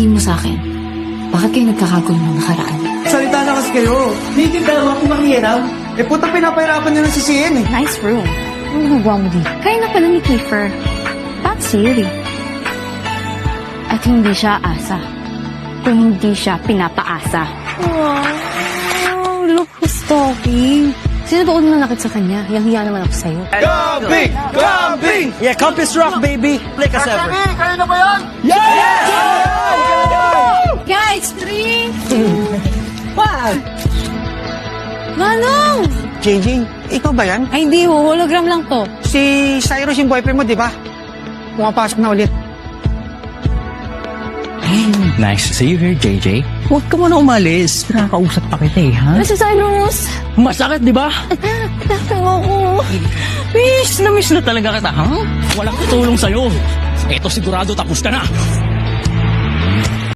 Tingin mo sa akin, bakit kayo nagkakagulo ng nakaraan? Salita na kasi kayo. Hindi ka naman kung makialam. Eh puta, pinapahirapan niyo ng sisihin eh. Nice room. Ano nagawa mo dito? Kaya na pala ni Kiefer. That's silly. At hindi siya asa. Kung hindi siya pinapaasa. Wow, look who's talking. Sino ba unang nakit sa kanya? Yang-hiya naman ako sa'yo. Camping! Camping! Yeah, Compass Rock, baby! Like us ever. Kaya na ba yan? Guys, 3, 2, 1. Manong! JJ, ikaw ba yan? Ay, hindi ho. Hologram lang to. Si Cyrus yung boyfriend mo, di ba? Pumapasok na ulit. Nice to see you here, JJ. Huwag ka muna umalis. Nakakausap pa kita eh, ha? Nasa Cyrus! Masakit, di ba? Tapos ako. Miss na talaga kita, ha? Walang tutulong sa'yo. Eto sigurado tapos ka na.